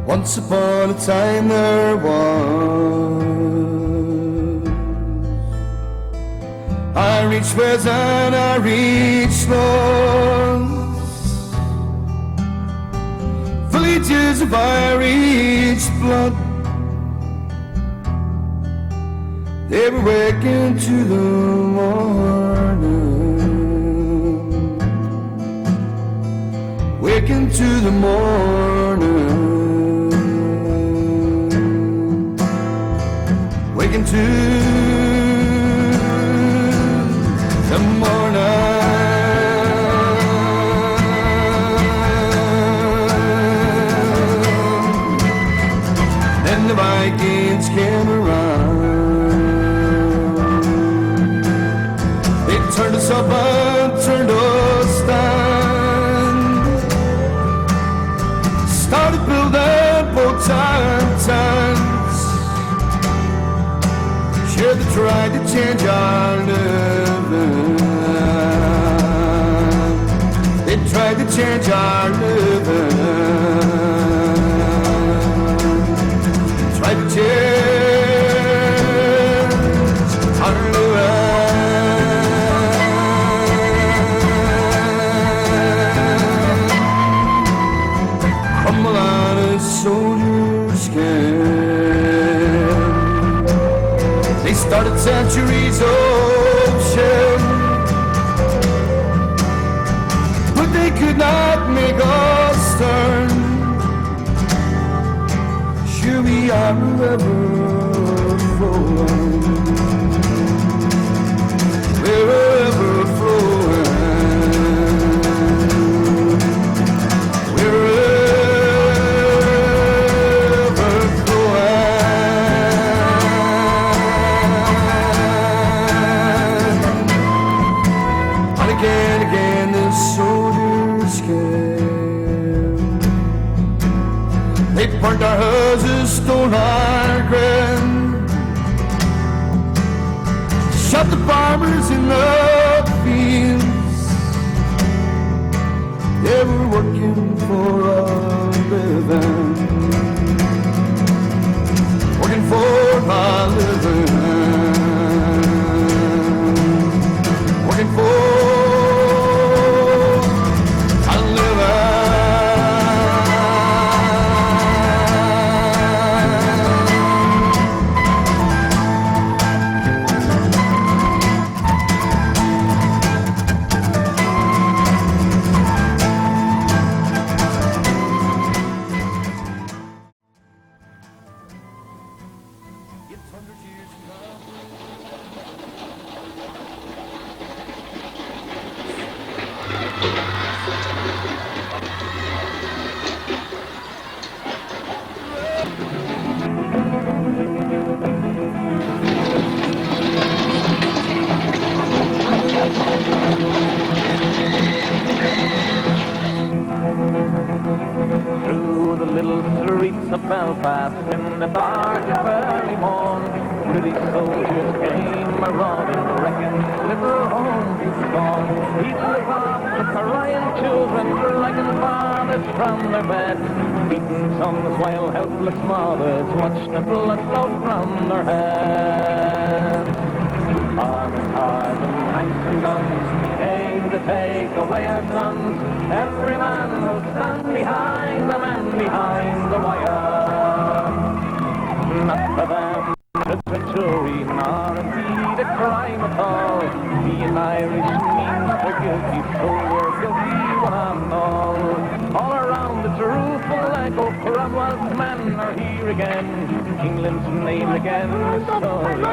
Once upon a time there was. I reached west and I reached north. Villages of Irish blood, they were waking to the morning, waking to the morning, waking to the morning. Then the Vikings came around. They turned us up and turned us down. Started building boats and tents. Sure, they tried to change our living. They tried to change our living. Tried to change our living. Crumble on a soldier's skin. They started centuries of shame, but they could not make us turn. Sure, we are ever flowing. We're ever flowing. We're ever flowing. And again, the soldiers came. They burnt our houses, stole our grain, shot the farmers in the fields. They were working for a living, working for a living, working for a living. It's 100 years ago. Through the little streets of Belfast, in the dark of early morn, pretty soldiers came a-robbing, wrecking little homes to scorn. Eating the crops, crying children, dragging fathers from their beds, beating sons while helpless mothers watched the blood flow from their heads. Arms and cars and tanks and guns came to take away our sons. Every man will stand behind the man behind the wire. Not for them is a jury, nor indeed a crime at all. Being Irish means they're guilty, so we're guilty one and all. All around the rueful echo, Cromwell's men are here again. England's name again is sullied in the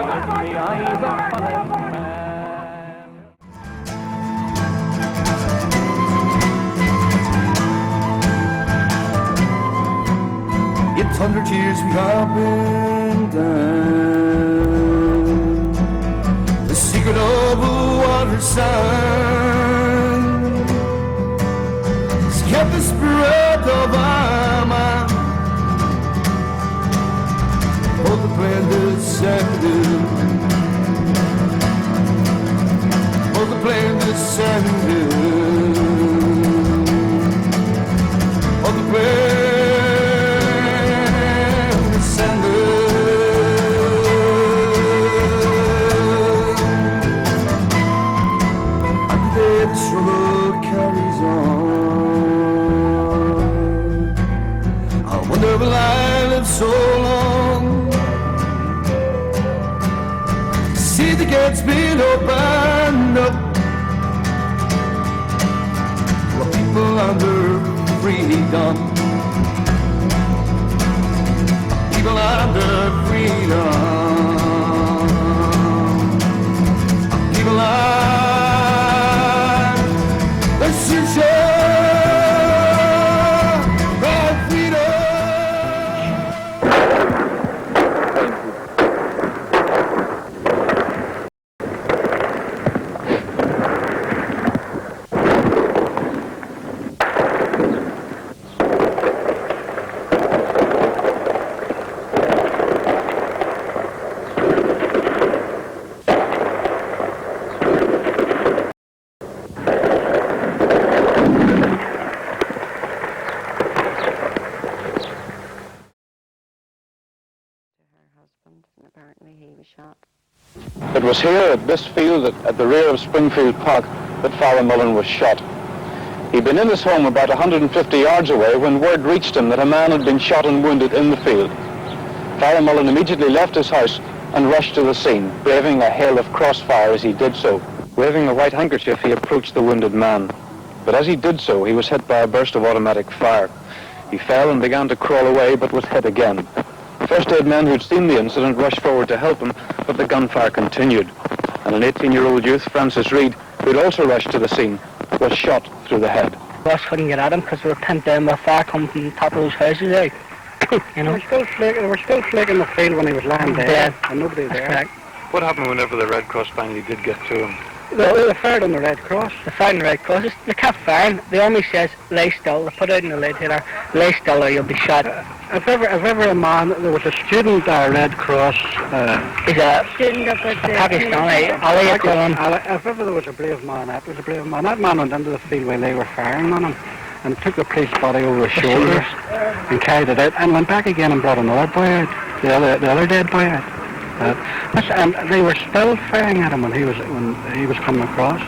eyes of honest men. It's 100 years we have been down. The secret of the water sound has kept the spirit of our man. Hold the plan descended. Hold the plan descended. Hold the plan. the gates been opened up. Well, people under freedom. People under freedom. People under the future. And apparently he was shot. It was here at this field at the rear of Springfield Park that Farrah Mullen was shot. He'd been in his home about 150 yards away when word reached him that a man had been shot and wounded in the field. Farrah Mullen immediately left his house and rushed to the scene, braving a hail of crossfire as he did so. Waving a white handkerchief, he approached the wounded man. But as he did so, he was hit by a burst of automatic fire. He fell and began to crawl away, but was hit again. First aid men who'd seen the incident rushed forward to help him, but the gunfire continued. And an 18-year-old youth, Francis Reed, who'd also rushed to the scene, was shot through the head. Us couldn't get at him because we were pinned down with fire coming from the top of those houses out. You know? They were still flaking the field when he was lying dead, and nobody there. Correct. What happened whenever the Red Cross finally did get to him? They fired on the Red Cross. They fired on the Red Cross. They kept firing. The army says, lay still. They put out in the lead here, lay still or you'll be shot. If ever a man, there was a student at Red Cross. He's a student of Pakistani. If ever there was a brave man, that was a brave man. That man went into the field while they were firing on him and took the police body over his shoulders and carried it out and went back again and brought another boy out, the other dead boy out. And they were still firing at him when he was coming across.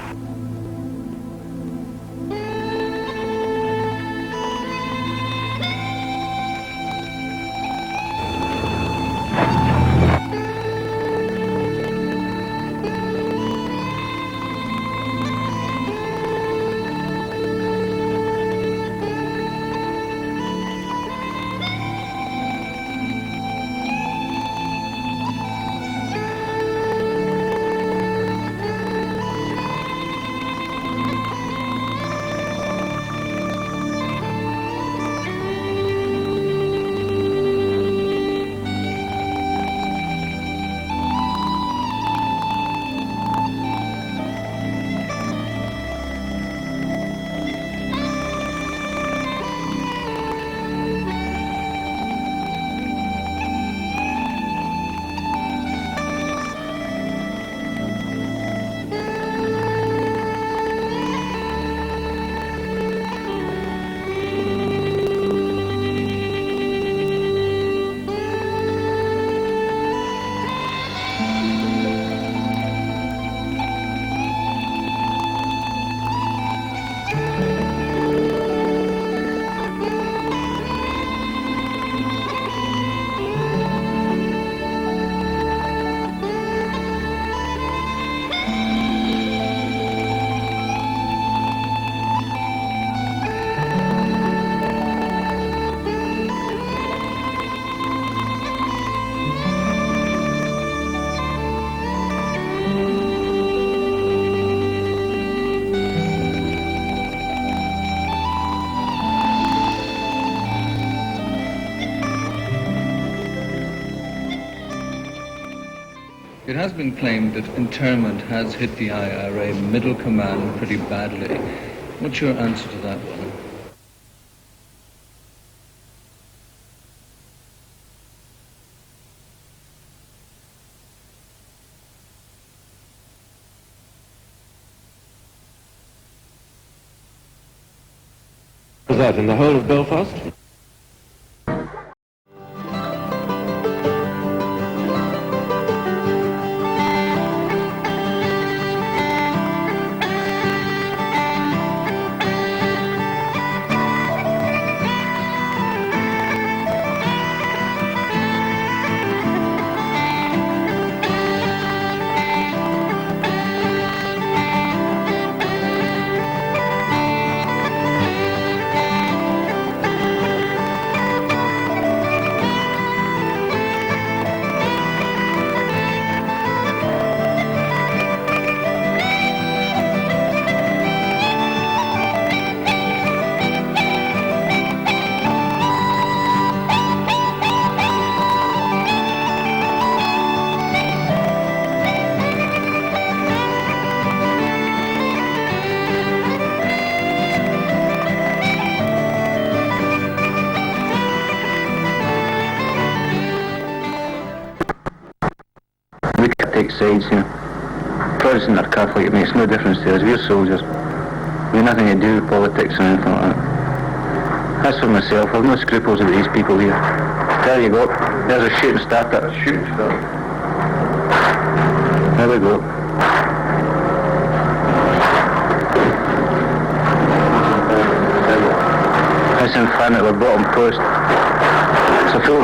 It has been claimed that internment has hit the IRA middle command pretty badly. What's your answer to that one? Was that in the whole of Belfast? take sides, you know. Protestant or Catholic, it makes no difference to us. We're soldiers. We have nothing to do with politics or anything like that. As for myself, I've no scruples with these people here. There you go. There's a shooting starter. Shooting starter. There we go. That's in front of the bottom post. It's a full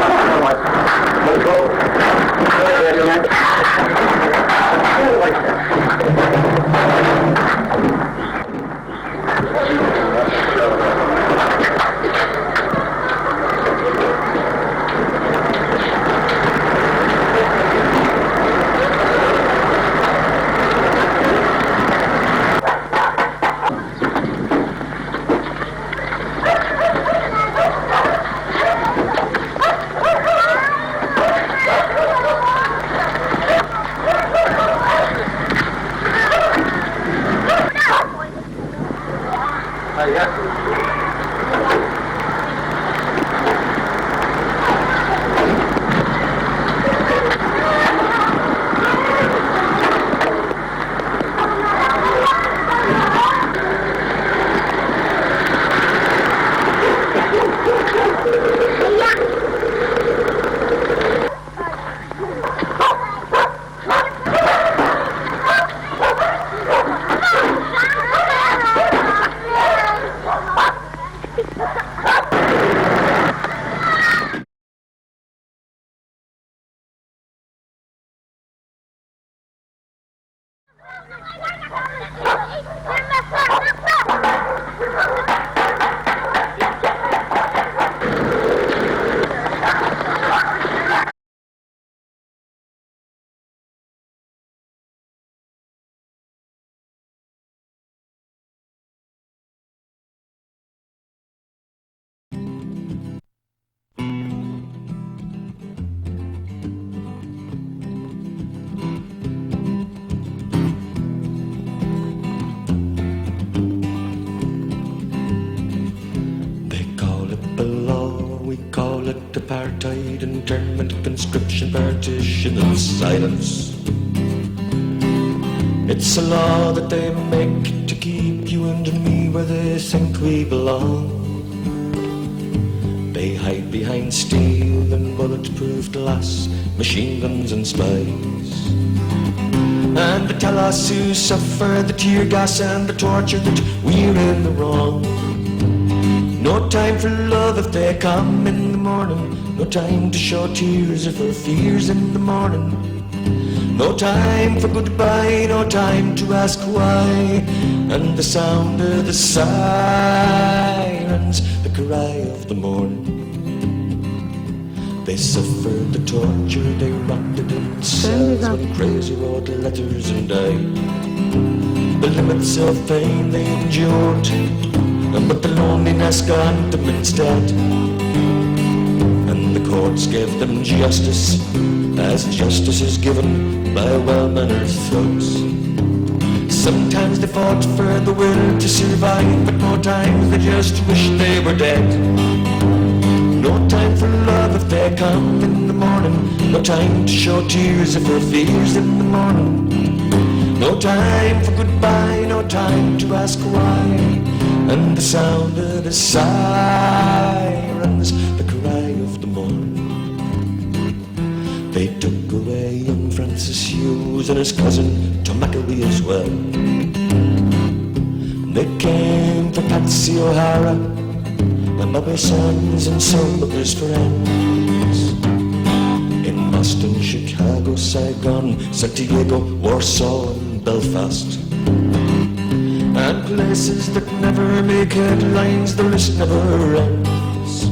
apartheid, internment, conscription, partition and silence. It's a law that they make to keep you and me where they think we belong. They hide behind steel and bulletproof glass, machine guns and spies. And they tell us who suffer the tear gas and the torture that we're in the wrong. No time for love if they come in the morning. No time to show tears if our fears in the morning. No time for goodbye, no time to ask why. And the sound of the sirens, the cry of the morning. They suffered the torture, they rotted in cells when crazy wrote letters and died. The limits of pain they endured, but the loneliness got them instead. And the courts gave them justice, as justice is given by well-mannered thugs. Sometimes they fought for the will to survive, but more times they just wish they were dead. No time for love if they come in the morning. No time to show tears if our fears in the morning. No time for goodbye, no time to ask why. And the sound of the sirens, the cry of the morning. They took away young Francis Hughes and his cousin Tom McElwee as well. They came for Patsy O'Hara and Bobby Sands and some of his friends. In Boston, Chicago, Saigon, Santiago, Warsaw and Belfast. And places that never make headlines, the list never ends.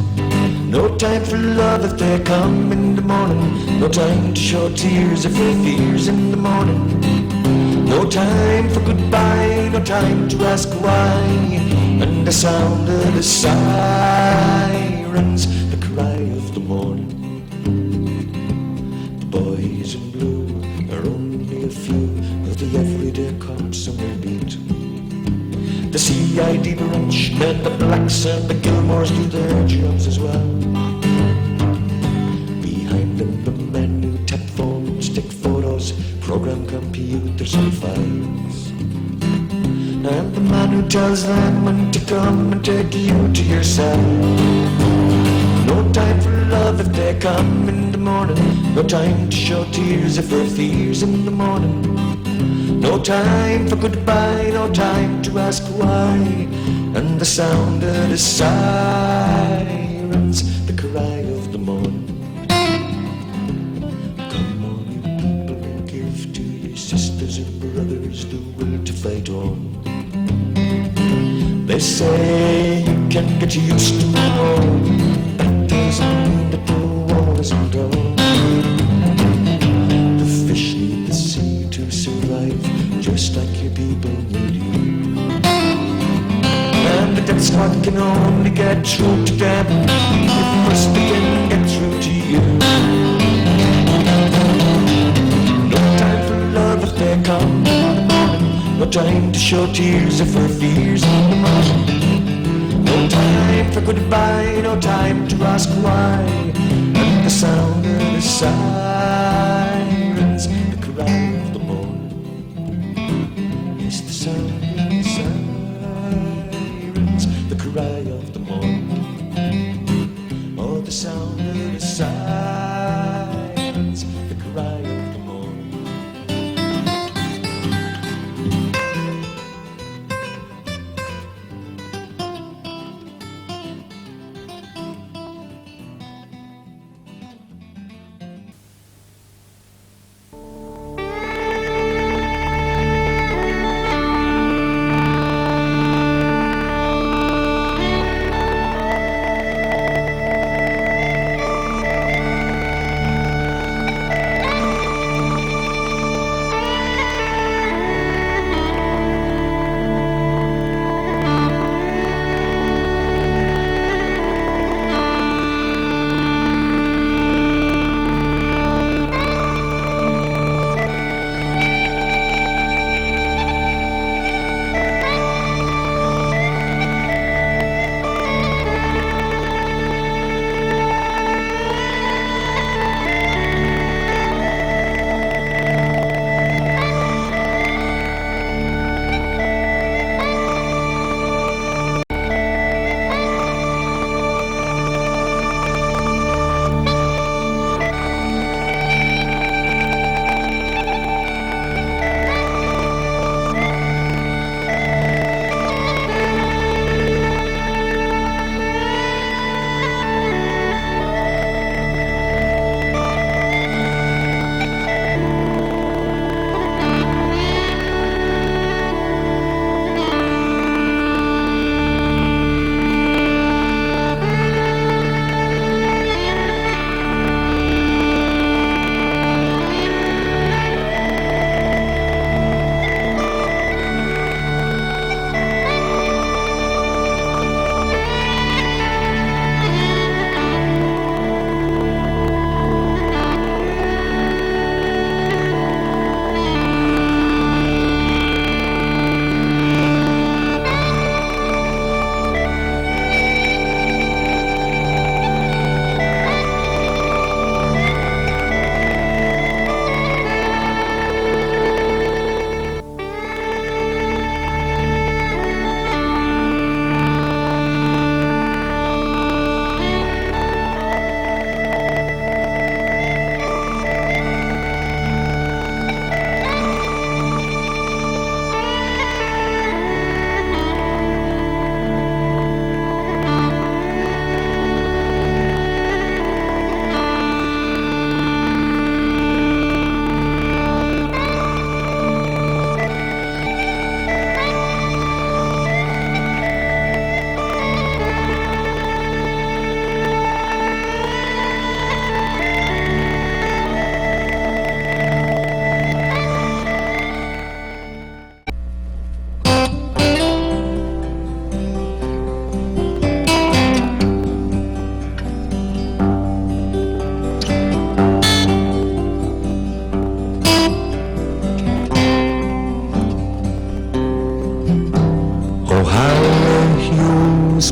No time for love if they come in the morning. No time to show tears if they fears in the morning. No time for goodbye, no time to ask why. And the sound of the sirens, the cry of the morning. The boys in blue are only a few of the everyday cops on their beat. The CID branch men, the blacks and the Gilmores do their jobs as well. Behind them the men who tap phones, take photos, program computers and files. And the man who tells them when to come and take you to your cell. No time for love if they come in the morning. No time to show tears if there are fears in the morning. No time for goodbye, no time to ask why. And the sound of the sirens, the cry of the morning. Come on, you people, give to your sisters and brothers the will to fight on. They say you can get used to the war. That doesn't mean that the war isn't gone. The fish need the sea to survive, just like your people need you. And the death squad can only get through to them if first they can get through to you. No time for love if they come in the morning. No time to show tears if there are fears in the morning. No time for goodbye, no time to ask why. And the sound of the sirens, the cry of the morning. Yes, the sound of the sirens, the cry of the morning. Oh, the sound of the sirens, the cry of the morning.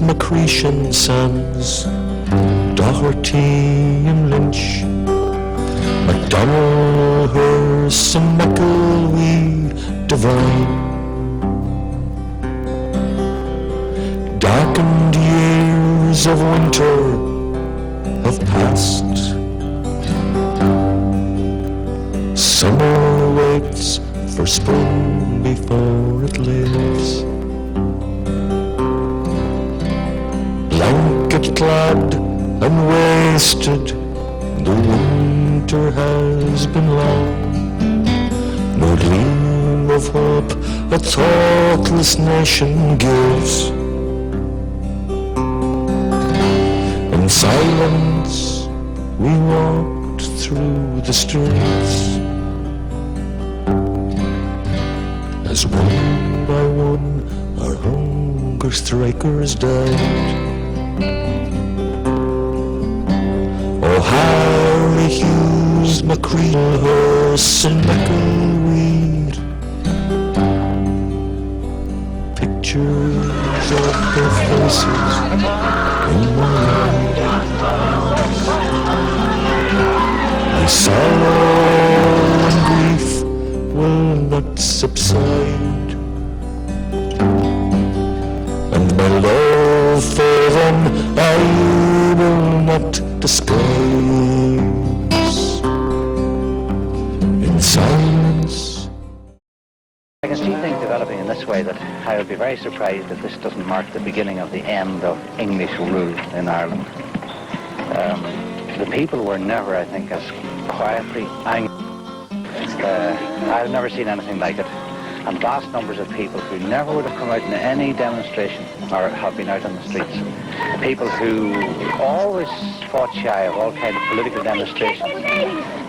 Macretion sons, Doherty and Lynch, MacDonald, Hurst, horse and meikle we divine. Darkened years of winter have passed. Summer waits for spring before it lives. Blanket clad and wasted, the winter has been long. No gleam of hope a thoughtless nation gives. In silence we walked through the streets, as one by one our hunger strikers died. Oh, Harry Hughes, Macreel, horse and meikle-weed, pictures of their faces in my mind. My sorrow and grief will not subside, and my love for them I will not despise. In silence I can see things developing in this way, that I would be very surprised if this doesn't mark the beginning of the end of English rule in Ireland. The people were never, I think, as quietly angry. I've never seen anything like it. And vast numbers of people who never would have come out in any demonstration or have been out on the streets. People who always fought shy of all kinds of political demonstrations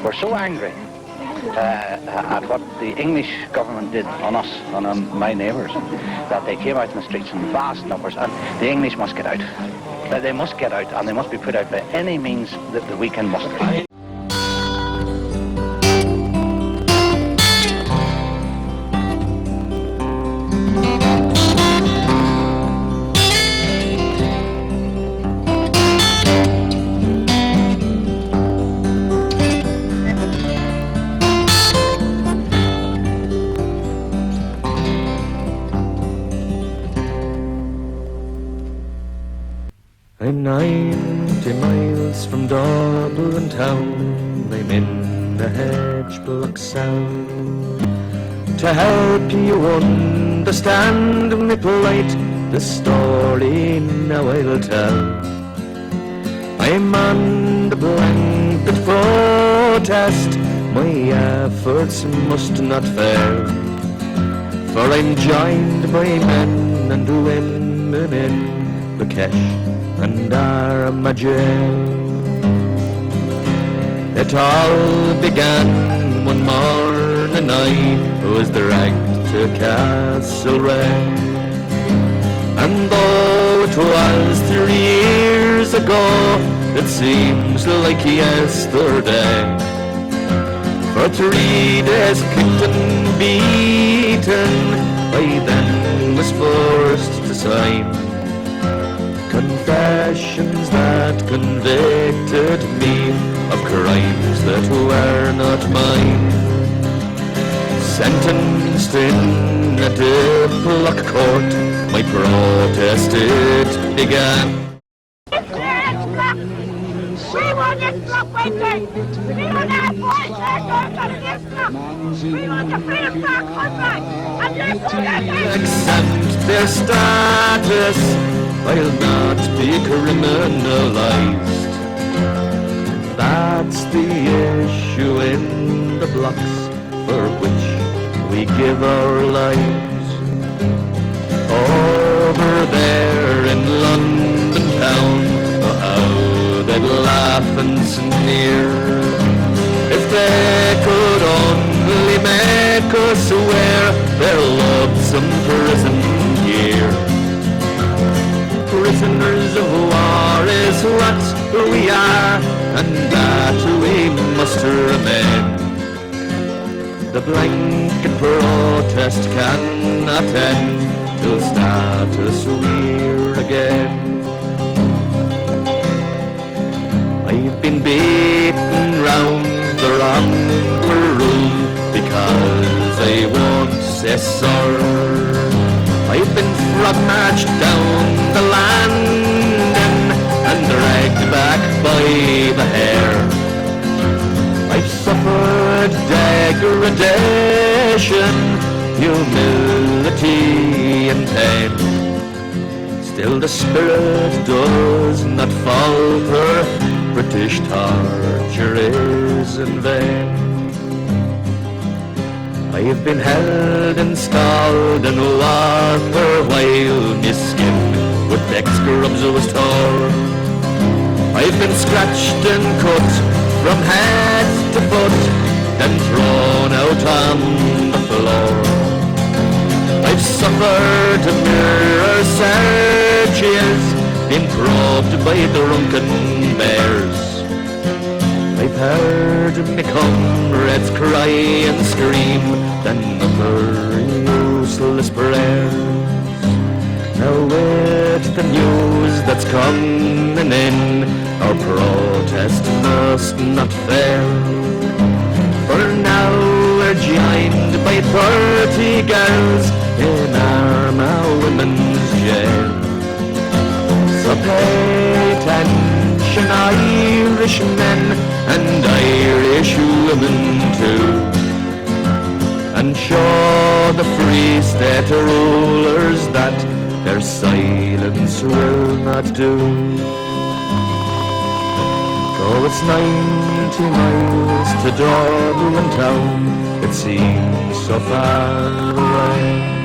were so angry at what the English government did on us, on my neighbours, that they came out in the streets in vast numbers, and the English must get out. They must get out, and they must be put out by any means that we can muster. I'm 90 miles from Dublin town. I'm in the hedge block sound. To help you understand me plight, the story now I'll tell. I'm on the blanket protest, my efforts must not fail. For I'm joined by men and women in the Kesh and Armagell. It all began one morning I was dragged to Castlereagh. And though it was 3 years ago, it seems like yesterday. For 3 days kicked and beaten, I then was forced to sign confessions that convicted me of crimes that were not mine. Sentenced in a Diplock court, my protest it began. We want this block right there. We want our voice heard on this block. We want the freedom block outside. And this Accept their status, I'll not be criminalized. That's the issue in the blocks for which we give our lives. Over there in London town, oh how they'd laugh and sneer if they could only make us wear their loathsome prison gear. Prisoners of war is what we are, and that we must remain. The blanket protest cannot end till status we're again. I've been beaten round the wrong room I won't say sir. I've been frog marched down the landing and dragged back by the hair. I've suffered degradation, humility and pain. Still the spirit does not falter, British torture is in vain. I have been held and scalded in water while my skin with neck scrubs was torn. I've been scratched and cut from head to foot, then thrown out on the floor. I've suffered mirror searches, been probed by drunken bears. I've heard me comrades cry and scream, then utter useless prayers. Now with the news that's coming in, our protest must not fail. For now we're joined by 30 girls in Armagh Women's Jail. So pay attention, Irish men and Irish women too, and show the Free State rulers that their silence will not do. Though it's 90 miles to Dublin town, it seems so far away.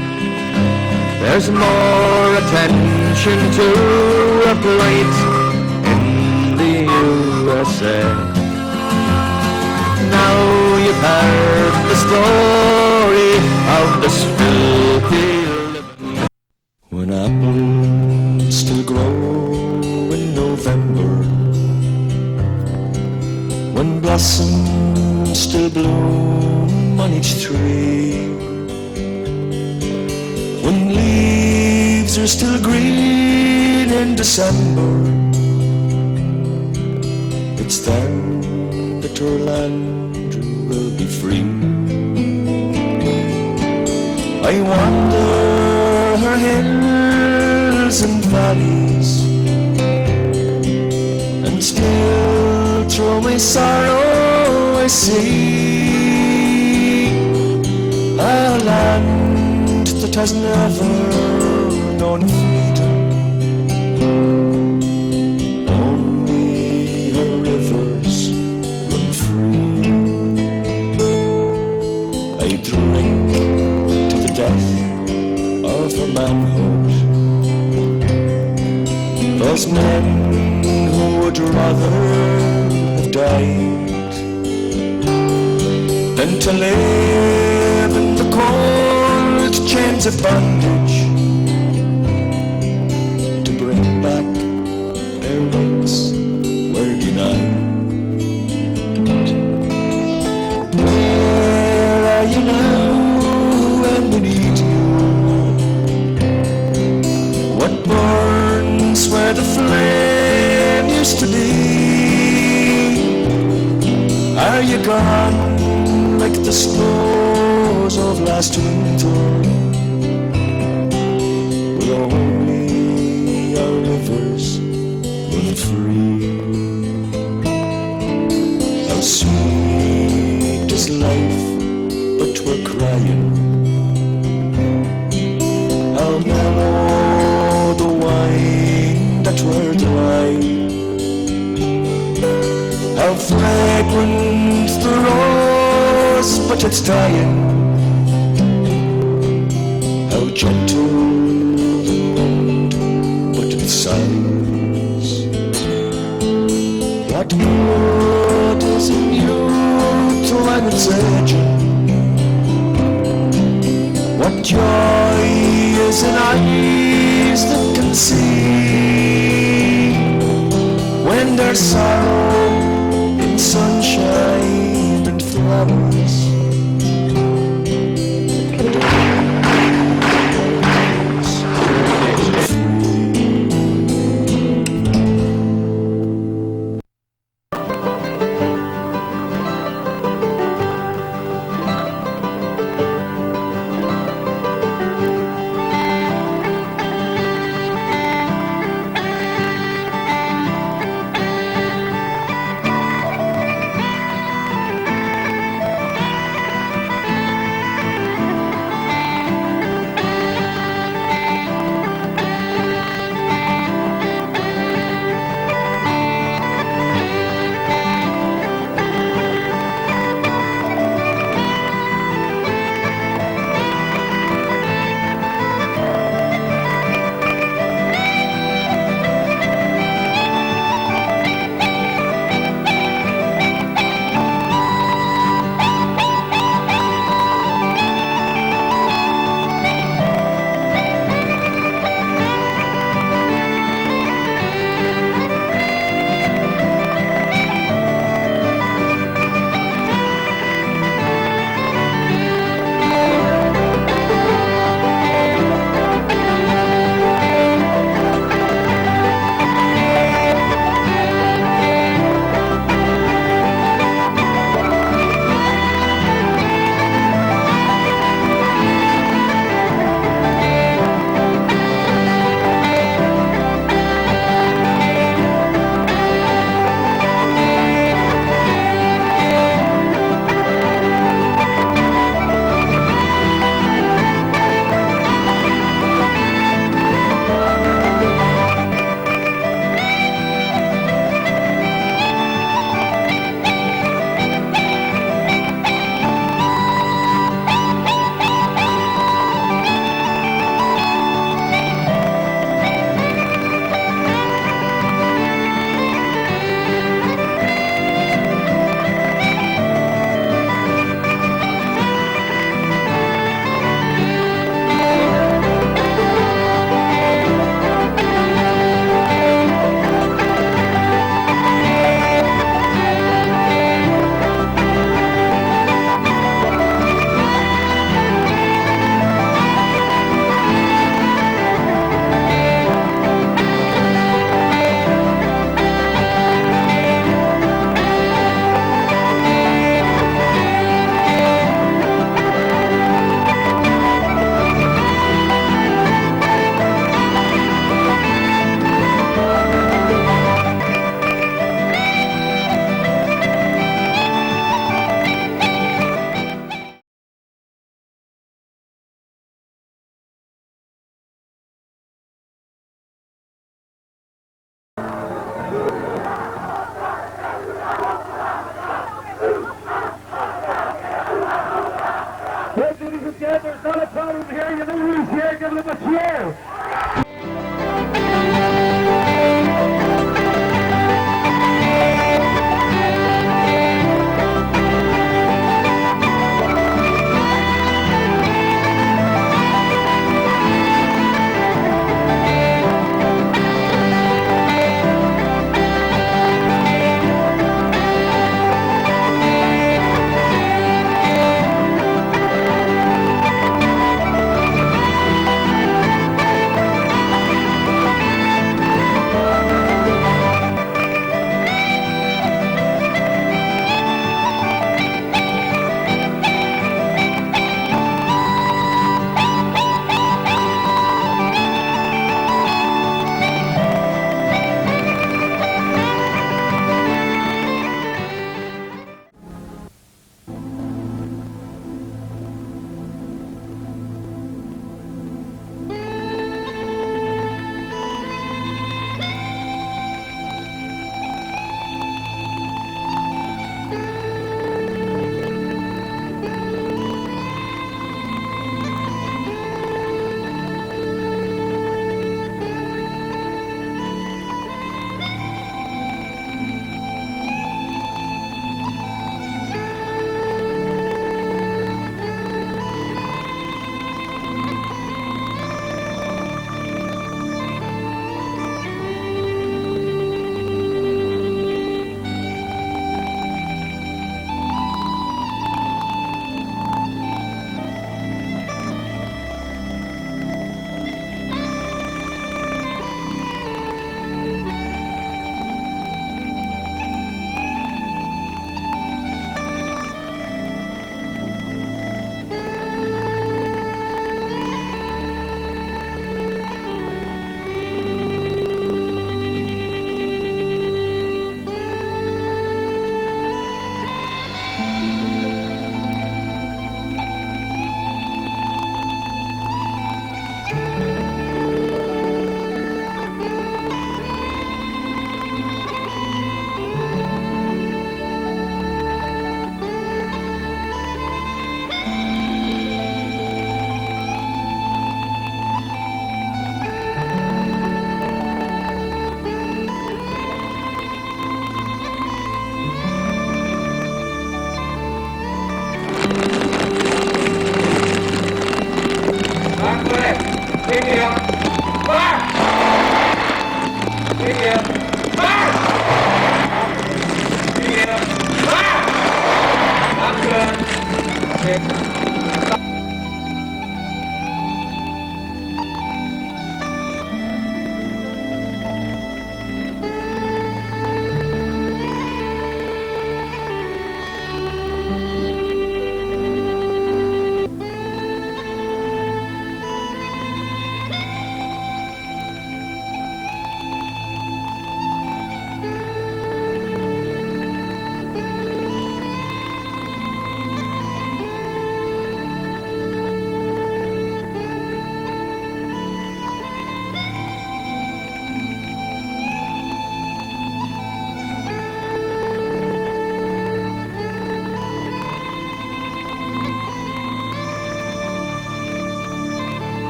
There's more attention to a plight in the USA. Now you've heard the story of this filthy living. When apples still grow in November, when blossoms still bloom on each tree, when leaves are still green in December, it's then that our land will be free. I wander her hills and valleys, and still through my sorrow I see a land that has never known freedom. Only her rivers run free. I drink to the death of her manhood, those men who would rather have died than to live in the cold chains of bondage, to bring back their rights were denied. Where are you now when we need you? What burns where the flame used to be? Are you gone like the snows of last winter, with only our rivers run free? How sweet is life, but we're crying. How mellow the wine that we're dry. How fragrant the rose, but it's dying. How gentle the wind, but it sighs. What good is in youth when it's aging? What joy is in eyes that can see when there's sorrow in sunshine and flowers?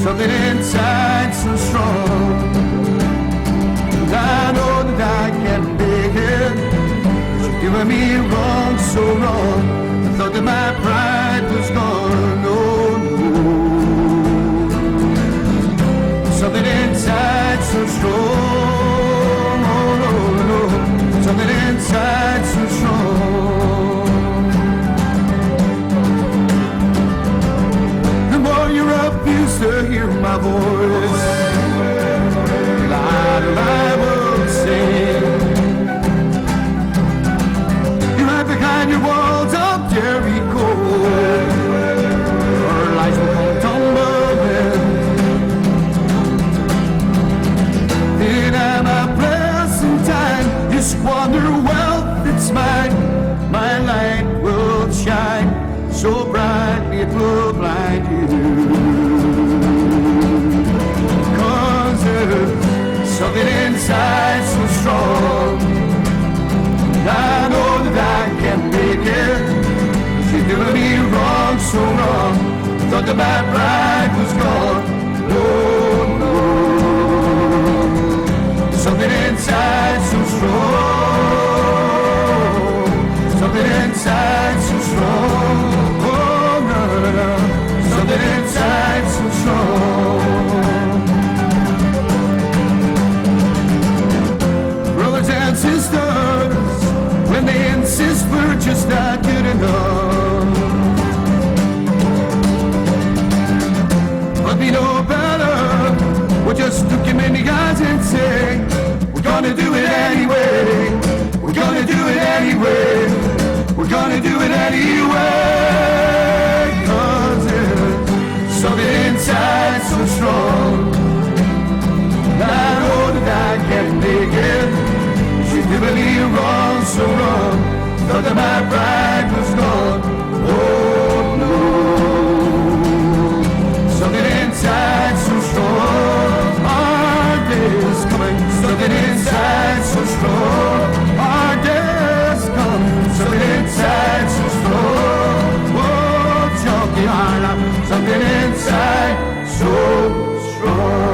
something inside so strong. And I know that I can make it. You're doing me wrong, so wrong. I thought that my pride was gone. Oh no, something inside so strong. Oh no, no, something inside so strong. You're up, used to hear my voice. Louder I will sing. You hide behind your walls of Jericho. Our lives will come tumbling. In my blessing time, you squander wealth that's mine. My light will shine so brightly it will blind you. Cause there's something inside so strong. I know that I can make it. She's doing me wrong, so wrong. Thought that my pride was gone. No, no. Something inside so strong. Something inside so strong. Something inside so strong. Brothers and sisters, when they insist we're just not good enough, but we know better. We'll just look him in the eyes and say, we're gonna do it anyway. We're gonna do it anyway. We're gonna do it anyway. Something inside so strong. I know that I can make it. She's doing me wrong, so wrong. Thought that my pride was gone. Oh no. Something inside so strong. Our day is coming. Something inside so strong. Our day is coming. Something inside so strong. Oh, junkie heart. Something inside so strong.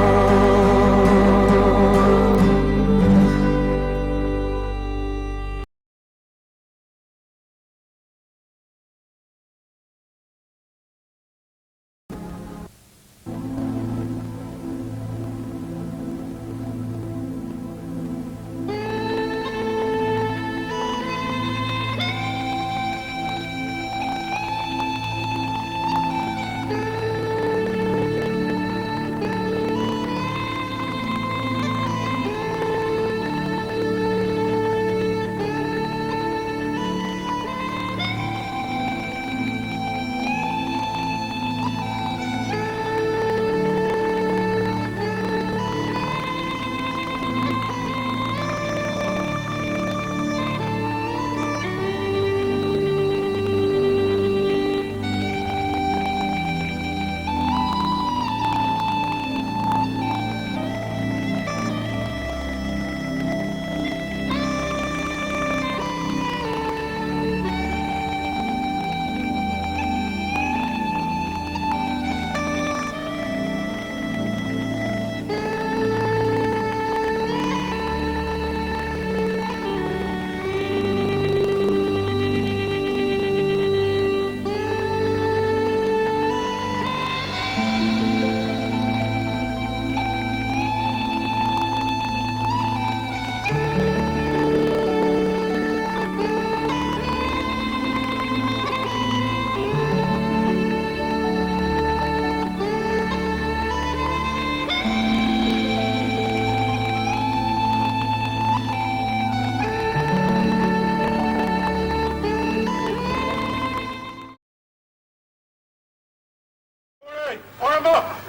Arm up!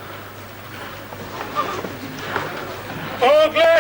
All clear!